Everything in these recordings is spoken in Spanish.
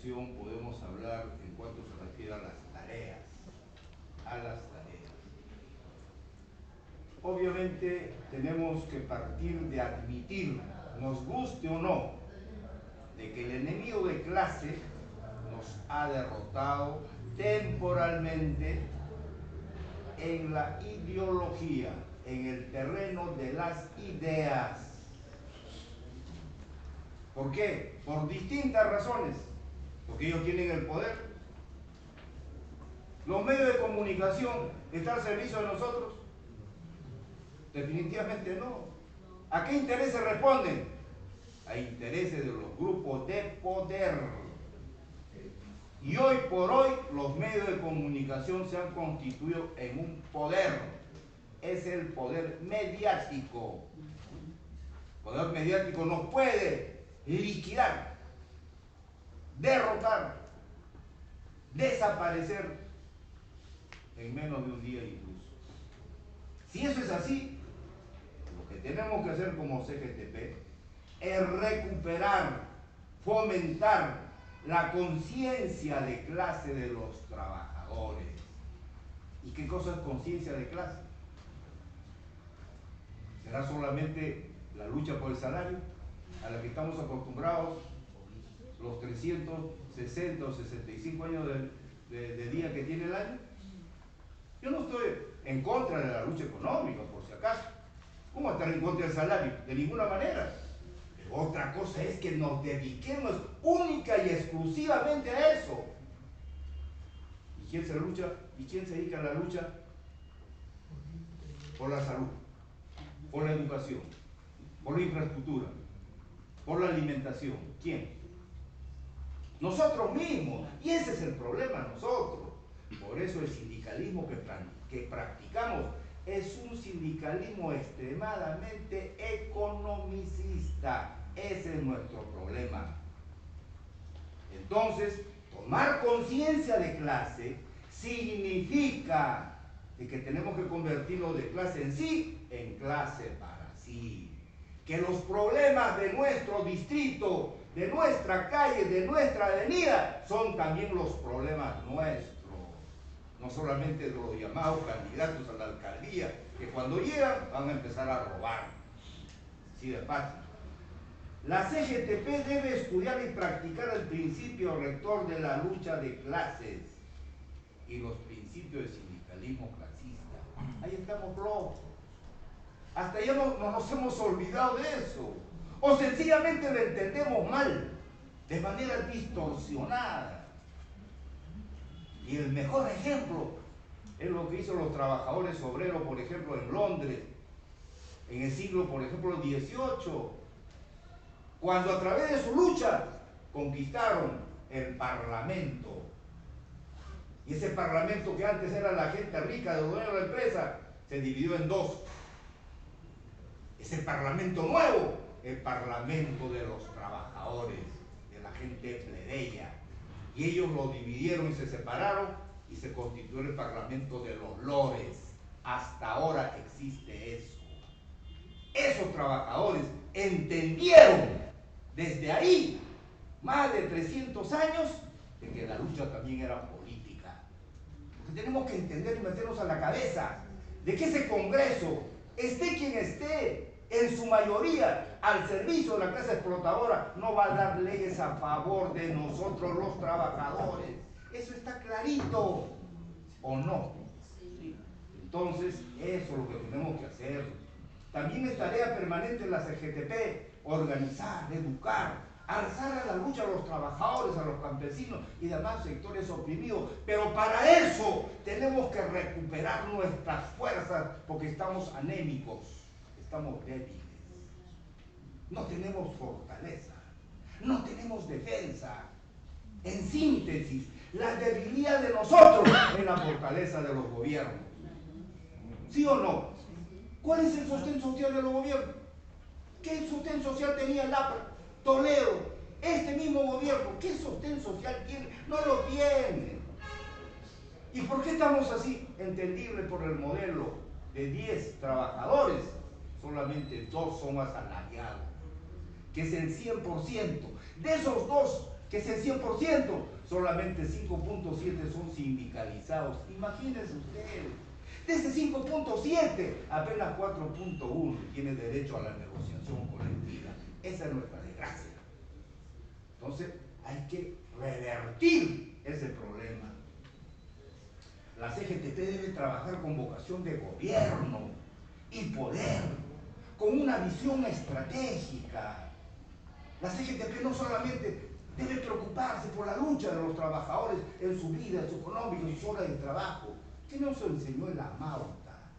comunicación podemos hablar en cuanto se refiere a las tareas. Obviamente tenemos que partir de admitir, nos guste o no, de que el enemigo de clase nos ha derrotado temporalmente en la ideología, en el terreno de las ideas. ¿Por qué? Por distintas razones. Porque ellos tienen el poder. ¿Los medios de comunicación están al servicio de nosotros? Definitivamente no. ¿A qué intereses responden? A intereses de los grupos de poder. Y hoy por hoy los medios de comunicación se han constituido en un poder. Es el poder mediático. El poder mediático nos puede liquidar, derrotar, desaparecer en menos de un día incluso. Si eso es así, lo que tenemos que hacer como CGTP es recuperar, fomentar la conciencia de clase de los trabajadores. ¿Y qué cosa es conciencia de clase? ¿Será solamente la lucha por el salario a la que estamos acostumbrados los 360 o 65 años de día que tiene el año? Yo no estoy en contra de la lucha económica, por si acaso. ¿Cómo estar en contra del salario? De ninguna manera. Pero otra cosa es que nos dediquemos única y exclusivamente a eso. ¿Y quién se lucha? ¿Y quién se dedica a la lucha? Por la salud, por la educación, por la infraestructura, por la alimentación. ¿Quién? Nosotros mismos. Y ese es el problema, nosotros. Por eso el sindicalismo que practicamos es un sindicalismo extremadamente economicista. Ese es nuestro problema. Entonces, tomar conciencia de clase significa de que tenemos que convertirnos de clase en sí en clase para sí. Que los problemas de nuestro distrito, de nuestra calle, de nuestra avenida, son también los problemas nuestros. No solamente de los llamados candidatos a la alcaldía, que cuando llegan van a empezar a robar. Así de fácil. La CGTP debe estudiar y practicar el principio rector de la lucha de clases y los principios del sindicalismo clasista. Ahí estamos locos. Hasta ya no nos hemos olvidado de eso. O sencillamente lo entendemos mal, de manera distorsionada. Y el mejor ejemplo es lo que hizo los trabajadores obreros, por ejemplo, en Londres, en el siglo, por ejemplo, XVIII, cuando a través de su lucha conquistaron el Parlamento. Y ese Parlamento que antes era la gente rica de los dueños de la empresa, se dividió en dos. Ese Parlamento nuevo, el Parlamento de los trabajadores, de la gente plebeya. Y ellos lo dividieron y se separaron y se constituyó el Parlamento de los lores. Hasta ahora existe eso. Esos trabajadores entendieron desde ahí, más de 300 años, de que la lucha también era política. Porque tenemos que entender y meternos a la cabeza de que ese Congreso, esté quien esté, en su mayoría al servicio de la clase explotadora, no va a dar leyes a favor de nosotros los trabajadores. Eso está clarito, ¿o no? Entonces, eso es lo que tenemos que hacer. También es tarea permanente en la CGTP, organizar, educar, alzar a la lucha a los trabajadores, a los campesinos y demás sectores oprimidos. Pero para eso tenemos que recuperar nuestras fuerzas, porque estamos anémicos, estamos débiles. No tenemos fortaleza, no tenemos defensa. En síntesis, la debilidad de nosotros es la fortaleza de los gobiernos. ¿Sí o no? ¿Cuál es el sostén social de los gobiernos? ¿Qué sostén social tenía el APRA, Toledo, este mismo gobierno? ¿Qué sostén social tiene? No lo tiene. ¿Y por qué estamos así? Entendible por el modelo de 10 trabajadores, solamente 2 son asalariados, que es el 100%. De esos 2 que es el 100%, solamente 5.7 son sindicalizados. Imagínense ustedes, de ese 5.7, apenas 4.1 tiene derecho a la negociación colectiva. Esa es nuestra desgracia. Entonces, hay que revertir ese problema. La CGTP debe trabajar con vocación de gobierno y poder, con una visión estratégica. La CGTP no solamente debe preocuparse por la lucha de los trabajadores en su vida, en su económico, en sus horas de trabajo. ¿Qué nos enseñó el Amauta?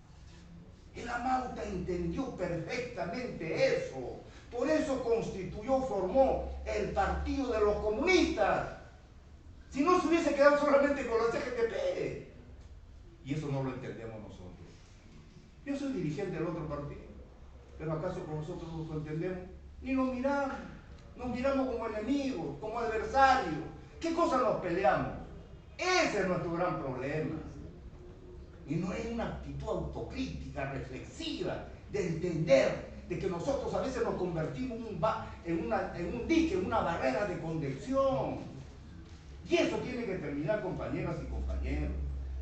El Amauta entendió perfectamente eso. Por eso constituyó, formó el Partido de los Comunistas. Si no se hubiese quedado solamente con la CGTP. Y eso no lo entendemos nosotros. Yo soy dirigente del otro partido, pero ¿acaso con nosotros nos entendemos? Ni nos miramos como enemigos, como adversarios. ¿Qué cosa nos peleamos? Ese es nuestro gran problema. Y no es una actitud autocrítica, reflexiva, de entender de que nosotros a veces nos convertimos en un dique, en una barrera de contención. Y eso tiene que terminar, compañeras y compañeros.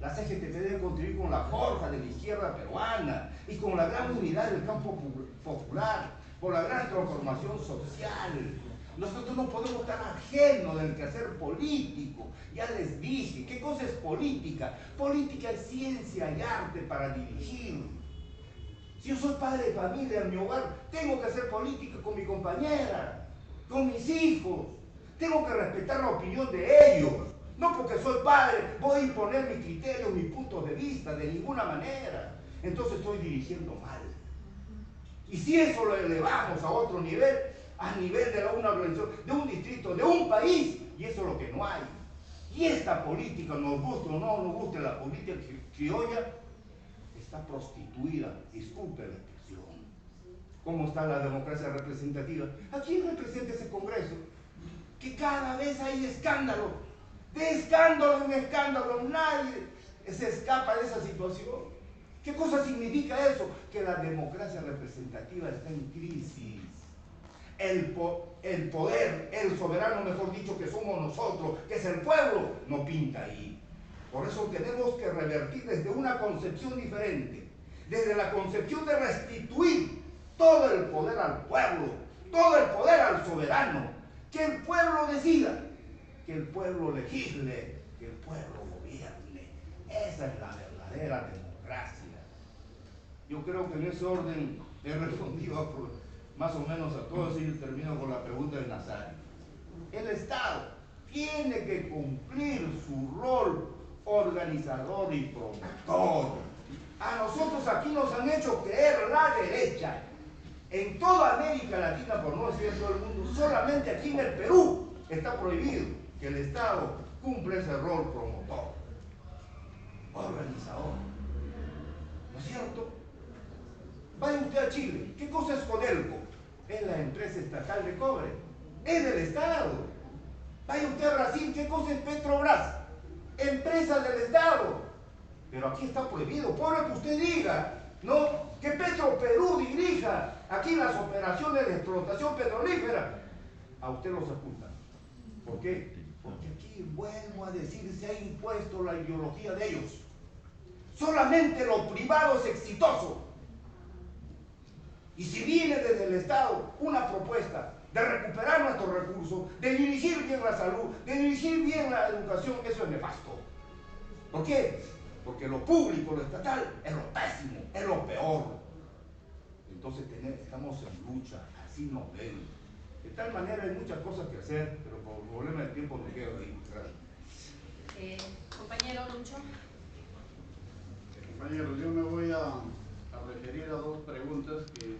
La CGTP debe contribuir con la forja de la izquierda peruana y con la gran unidad del campo popular, por la gran transformación social. Nosotros no podemos estar ajenos del quehacer político. Ya les dije, ¿qué cosa es política? Política es ciencia y arte para dirigir. Si yo soy padre de familia en mi hogar, tengo que hacer política con mi compañera, con mis hijos. Tengo que respetar la opinión de ellos. No porque soy padre voy a imponer mis criterios, mis puntos de vista, de ninguna manera. Entonces estoy dirigiendo mal. Y si eso lo elevamos a otro nivel, a nivel de una organización, de un distrito, de un país, y eso es lo que no hay. Y esta política, nos guste o no nos guste la política criolla, está prostituida, disculpe la expresión. ¿Cómo está la democracia representativa? ¿A quién representa ese Congreso? Que cada vez hay escándalo, de escándalo en escándalo, nadie se escapa de esa situación. ¿Qué cosa significa eso? Que la democracia representativa está en crisis. El poder, el soberano, mejor dicho, que somos nosotros, que es el pueblo, no pinta ahí. Por eso tenemos que revertir desde una concepción diferente, desde la concepción de restituir todo el poder al pueblo, todo el poder al soberano, que el pueblo decida, que el pueblo legisle, que el pueblo gobierne. Esa es la verdadera democracia. Yo creo que en ese orden he respondido más o menos a todos y termino con la pregunta de Nazario. El Estado tiene que cumplir su rol organizador y promotor. A nosotros aquí nos han hecho creer la derecha. En toda América Latina, por no decir en todo el mundo, solamente aquí en el Perú está prohibido que el Estado cumpla ese rol promotor, organizador. ¿No es cierto? Vaya usted a Chile. ¿Qué cosa es Codelco? Es la empresa estatal de cobre. Es del Estado. Vaya usted a Brasil. ¿Qué cosa es Petrobras? Empresa del Estado. Pero aquí está prohibido. Por lo que usted diga, ¿no? Que Perú dirija aquí las operaciones de explotación petrolífera. A usted los ocultan. ¿Por qué? Porque aquí, vuelvo a decir, se ha impuesto la ideología de ellos. Solamente lo privado es exitoso. Y si viene desde el Estado una propuesta de recuperar nuestros recursos, de dirigir bien la salud, de dirigir bien la educación, eso es nefasto. ¿Por qué? Porque lo público, lo estatal, es lo pésimo, es lo peor. Entonces estamos en lucha, así nos ven. De tal manera hay muchas cosas que hacer, pero por problema de tiempo me quedo ahí. Gracias. Compañero Lucho. Compañero, yo me voy a referir a dos preguntas que